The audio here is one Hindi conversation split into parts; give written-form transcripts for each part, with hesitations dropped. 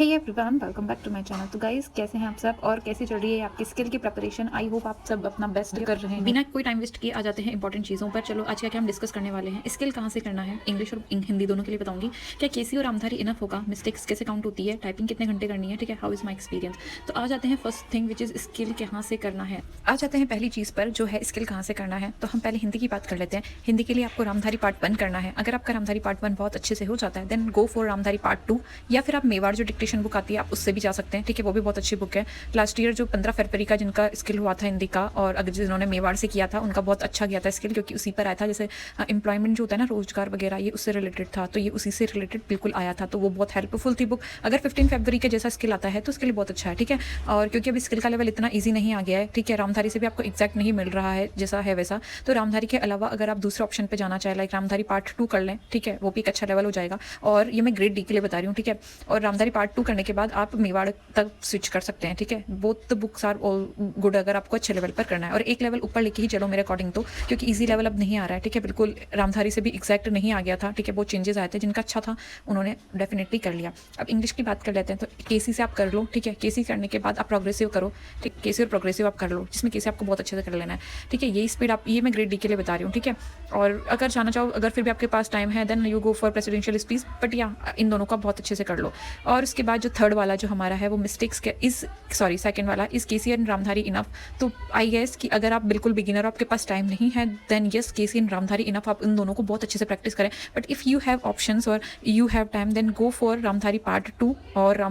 Hey everyone, welcome back to my channel. तो गाइस, कैसे हैं आप सब और कैसी चल रही है आपकी स्किल की प्रिपरेशन? आई होप आप सब अपना बेस्ट कर रहे हैं। बिना कोई टाइम वेस्ट किए आ जाते हैं इंपॉर्टेंट चीज़ों पर। चलो आज क्या हम डिस्कस करने वाले हैं, स्किल कहाँ से करना है, इंग्लिश और हिंदी दोनों के लिए बताऊंगी। क्या केसी और रामधारी इनफ होगा, मिस्टेक्स कैसे काउंट होती है, टाइपिंग कितने घंटे करनी है, ठीक है, हाउ इज़ माई एक्सपीरियंस। तो आ जाते हैं first thing which is skill कहाँ से करना है। आ जाते हैं पहली चीज़ पर जो है स्किल कहाँ से करना है। तो हम पहले हिंदी की बात कर लेते हैं। हिंदी के लिए आपको रामधारी पार्ट 1 करना है। अगर आपका रामधारी पार्ट 1 बहुत अच्छे से हो जाता है then go for Ramdhari part 2, या फिर आप मेवाड़ जो डिक्टेशन बुक आती है आप उससे भी जा सकते हैं, ठीक है, वो भी बहुत अच्छी बुक है। लास्ट ईयर जो 15 फरवरी का जिनका स्किल हुआ था हिंदी का, और अगर जिन्होंने मेवाड़ से किया था उनका बहुत अच्छा गया था स्किल, क्योंकि उसी पर आया था। जैसे एम्प्लॉयमेंट जो होता है ना, रोजगार वगैरह, ये उससे रिलेटेड था, तो ये उसी से रिलेटेड बिल्कुल आया था, तो वो बहुत हेल्पफुल थी बुक। अगर 15 फरवरी के जैसा स्किल आता है तो उसके लिए बहुत अच्छा है, ठीक है। और क्योंकि अभी स्किल का लेवल इतना ईजी नहीं आ गया है, ठीक है, रामधारी से भी आपको एग्जैक्ट नहीं मिल रहा है जैसा है वैसा। तो रामधारी के अलावा अगर आप दूसरे ऑप्शन पे जाना चाहे, लाइक रामधारी पार्ट 2 कर लें, ठीक है, वो भी एक अच्छा लेवल हो जाएगा। और ये मैं ग्रेड डी के लिए बता रही हूँ, ठीक है। और रामधारी पार्ट 2 करने के बाद आप मेवाड़ तक स्विच कर सकते हैं, ठीक है। Both the books are all good अगर आपको अच्छे लेवल पर करना है। और एक लेवल ऊपर लेके ही चलो मेरे अकॉर्डिंग, तो क्योंकि इजी लेवल अब नहीं आ रहा है, ठीक है, बिल्कुल रामधारी से भी एग्जैक्ट नहीं आ गया था, ठीक है, बहुत चेंजेस आए थे। जिनका अच्छा था उन्होंने डेफिनेटली कर लिया। अब इंग्लिश की बात कर लेते हैं। तो केसी से आप कर लो, ठीक है, केसी करने के बाद आप प्रोग्रेसिव करो, ठीक, केसी और प्रोग्रेसिव आप कर लो, जिसमें केसी आपको बहुत अच्छे से कर लेना है, ठीक है। यही स्पीड आप, ये मैं ग्रेड डी के लिए बता रही हूँ, ठीक है। और अगर जाना चाहो, अगर फिर भी आपके पास टाइम है then you go for presidential speech, but या इन दोनों का बहुत अच्छे से कर लो। और उसके बाद जो थर्ड वाला जो हमारा है वो मिस्टेक्स के इस सॉरी सेकंड वाला इस केसी एंड रामधारी इनफ। तो आई गेस कि अगर आप बिल्कुल बिगिनर आपके पास टाइम नहीं है then yes, K C and Ramdhari enough, आप इन दोनों को बहुत अच्छे से प्रैक्टिस करें। But if you have options और you have time then go for Ramdhari part 2 और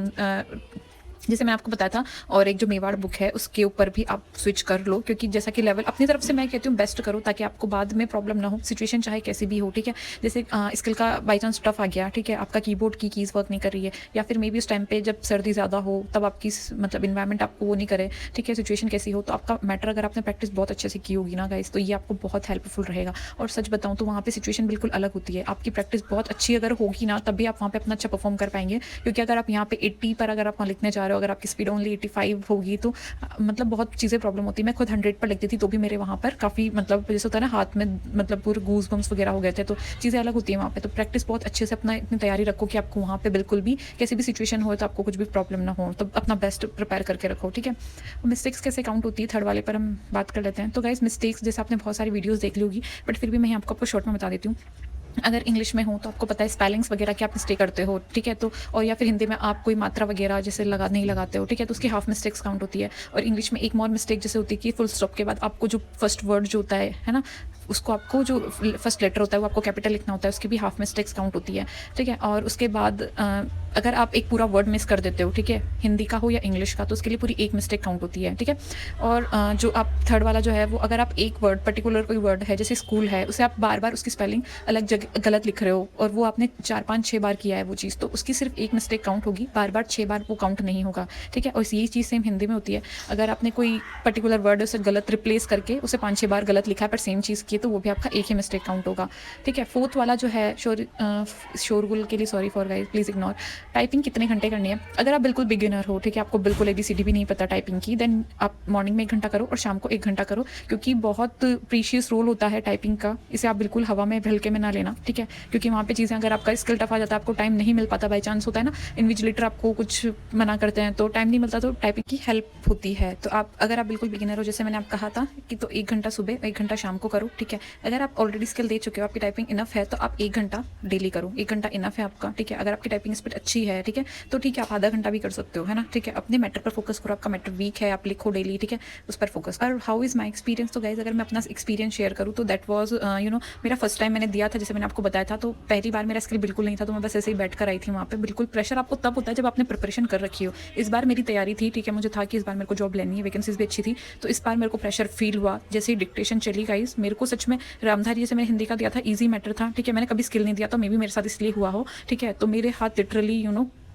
जैसे मैं आपको बताया था। और एक जो मेवाड़ बुक है उसके ऊपर भी आप स्विच कर लो, क्योंकि जैसा कि लेवल अपनी तरफ से मैं कहती हूँ बेस्ट करो, ताकि आपको बाद में प्रॉब्लम ना हो, सिचुएशन चाहे कैसी भी हो, ठीक है। जैसे स्किल का बाई चांस टफ आ गया, ठीक है, आपका कीबोर्ड की कीज़ वर्क नहीं कर रही है, या फिर मे बी उस टाइम पे जब सर्दी ज़्यादा हो तब आपकी मतलब इन्वायरमेंट आपको वो नहीं करे, ठीक है, सिचुएशन कैसी हो, तो आपका मैटर अगर आपने प्रैक्टिस बहुत अच्छे से की होगी ना गाइस, तो ये आपको बहुत हेल्पफुल रहेगा। और सच बताऊँ तो वहाँ पर सिचुएशन बिल्कुल अलग होती है। आपकी प्रैक्टिस बहुत अच्छी अगर होगी ना तभी आप वहाँ पर अपना अच्छा परफॉर्म कर पाएंगे। क्योंकि अगर आप यहाँ पे 80 पर अगर आप वहाँ लिखने जा रहे हो, अगर आपकी स्पीड ओनली 85 होगी तो मतलब बहुत चीज़ें प्रॉब्लम होती है। मैं खुद 100 पर लिखती थी तो भी मेरे वहाँ पर काफ़ी मतलब जैसे होता है ना, हाथ में मतलब पूरे गूज बम्स वगैरह हो गए थे, तो चीज़ें अलग होती है वहाँ पे। तो प्रैक्टिस बहुत अच्छे से अपना इतनी तैयारी रखो कि आपको वहाँ पे बिल्कुल भी कैसी भी सिचुएशन हो तो आपको कुछ भी प्रॉब्लम ना हो, तो अपना बेस्ट प्रिपेयर करके रखो, ठीक है। मिस्टेक्स कैसे काउंट होती है थर्ड वाले पर हम बात कर लेते हैं। तो गाइस, मिस्टेक्स जैसे आपने बहुत सारी वीडियोज़ देख ली होगी, बट फिर भी मैं आपको शॉर्ट में बता देती हूँ। अगर इंग्लिश में हो तो आपको पता है स्पेलिंग्स वगैरह की आप मिस्टेक करते हो, ठीक है, तो और या फिर हिंदी में आप कोई मात्रा वगैरह जैसे नहीं लगाते हो, ठीक है, तो उसकी हाफ मिस्टेक्स काउंट होती है। और इंग्लिश में एक मोर मिस्टेक जैसे होती है कि फुल स्टॉप के बाद आपको जो फर्स्ट वर्ड जो होता है ना, उसको आपको जो फर्स्ट लेटर होता है वो आपको कैपिटल लिखना होता है, उसकी भी हाफ मिस्टेक्स काउंट होती है, ठीक है। और उसके बाद अगर आप एक पूरा वर्ड मिस कर देते हो, ठीक है, हिंदी का हो या इंग्लिश का, तो उसके लिए पूरी एक मिस्टेक काउंट होती है, ठीक है। और जो आप थर्ड वाला जो है वो अगर आप एक वर्ड पर्टिकुलर कोई वर्ड है जैसे स्कूल है, उसे आप बार बार उसकी स्पेलिंग अलग जगह गलत लिख रहे हो और वो आपने 4-5-6 बार किया है वो चीज़, तो उसकी सिर्फ एक मिस्टेक काउंट होगी, बार बार 6 बार वो काउंट नहीं होगा, ठीक है। और यही चीज़ सेम हिंदी में होती है। अगर आपने कोई पर्टिकुलर वर्ड उसे गलत रिप्लेस करके उसे 5-6 बार गलत लिखा है पर सेम चीज़ की, तो वो भी आपका एक ही मिस्टेक काउंट होगा, ठीक है। फोर्थ वाला जो है शोरगुल के लिए sorry for guys, please ignore. Typing कितने घंटे करनी है? अगर आप बिल्कुल बिगिनर हो, ठीक है, आपको बिल्कुल ABCD भी नहीं पता टाइपिंग की, देन आप मॉर्निंग में 1 घंटा करो और शाम को 1 घंटा करो, क्योंकि बहुत प्रीशियस रोल होता है टाइपिंग का। इसे आप बिल्कुल हवा में हल्के में ना लेना, ठीक है, क्योंकि वहाँ पे चीज़ें अगर आपका स्किल टफ आ जाता है, आपको टाइम नहीं मिल पाता, बाई चांस होता है ना, इन्विजिलेटर आपको कुछ मना करते हैं तो टाइम नहीं मिलता, तो टाइपिंग की हेल्प होती है। तो आप अगर आप बिल्कुल बिगिनर हो, जैसे मैंने आप कहा था कि तो 1 घंटा सुबह 1 घंटा शाम को करो, ठीक है। अगर आप ऑलरेडी स्किल दे चुके हो, आपकी टाइपिंग इनफ है, तो आप 1 घंटा डेली करो, 1 घंटा इनफ है आपका, ठीक है। अगर आपकी टाइपिंग स्पीड अच्छी है, ठीक है, तो ठीक है, आप आधा घंटा भी कर सकते हो, है ना, ठीक है। अपने मैटर पर फोकस करो, आपका मैटर वीक है, आप लिखो डेली, ठीक है, उस पर फोकस। और हाउ इज़ माई एक्सपीरियंस? तो गाइज, अगर मैं अपना एक्सपीरियंस शेयर करूँ तो दैट वाज मेरा फर्स्ट टाइम मैंने दिया था, जैसे मैंने आपको बताया था। तो पहली बार मेरा स्किल बिल्कुल नहीं था, तो मैं बस ऐसे ही बैठ कर आई थी वहाँ पे। बिल्कुल प्रेशर आपको तब होता है जब आपने प्रिपरेशन कर रखी हो। इस बार मेरी तैयारी थी, ठीक है, मुझे था कि इस बार मेरे को जॉब लेनी है, वैकेंसीज भी अच्छी थी, तो इस बार मेरे को प्रेशर फील हुआ। जैसे ही डिक्टेशन चली गाइज, मेरे को सच में रामधारी जैसे मैंने हिंदी का दिया था, ईजी मैटर था, ठीक है, मैंने कभी स्किल नहीं दिया, तो मे बी मेरे साथ इसलिए हुआ हो, ठीक है। तो मेरे हाथ लिटरली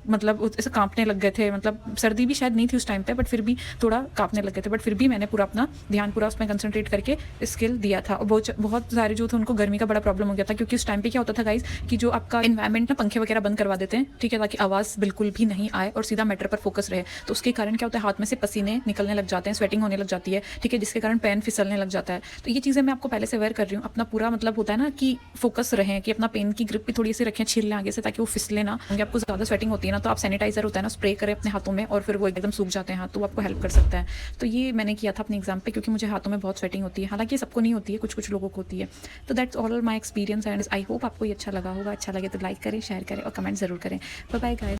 मतलब ऐसे कांपने लग गए थे, मतलब सर्दी भी शायद नहीं थी उस टाइम पे, बट फिर भी थोड़ा कांपने लग गए थे, बट फिर भी मैंने पूरा अपना ध्यान पूरा उसमें कंसंट्रेट करके स्किल दिया था। और बहुत सारे जो थे उनको गर्मी का बड़ा प्रॉब्लम हो गया था, क्योंकि उस टाइम पे क्या होता था गाइज कि जो आपका इन्वायरमेंट ना, पंखे वगैरह बंद करवा देते हैं, ठीक है, ताकि आवाज़ बिल्कुल भी नहीं आए और सीधा मैटर पर फोकस रहे। तो उसके कारण क्या होता है, हाथ में से पसीने निकलने लग जाते हैं, स्वेटिंग होने लग जाती है, ठीक है, जिसके कारण पेन फिसलने लग जाता है। तो ये चीज़ें मैं आपको पहले से अवेयर कर रही हूँ। अपना पूरा मतलब होता है ना कि फोकस रहें, कि अपना पेन की ग्रिप भी थोड़ी सी रखें, छील लें आगे से, ताकि वो फिसले ना। आपको ज़्यादा स्वेटिंग होती है ना तो आप सैनिटाइजर होता है ना स्प्रे करें अपने हाथों में और फिर वो एकदम सूख जाते हैं हाथ, तो वो आपको हेल्प कर सकता है। तो ये मैंने किया था अपने एग्जाम पे, क्योंकि मुझे हाथों में बहुत स्वेटिंग होती है, हालांकि सबको नहीं होती है, कुछ कुछ लोगों को होती है। तो that's all my experience and I hope आपको ये अच्छा लगा होगा। अच्छा लगे तो लाइक करें, शेयर करें और कमेंट जरूर करें। Bye bye guys.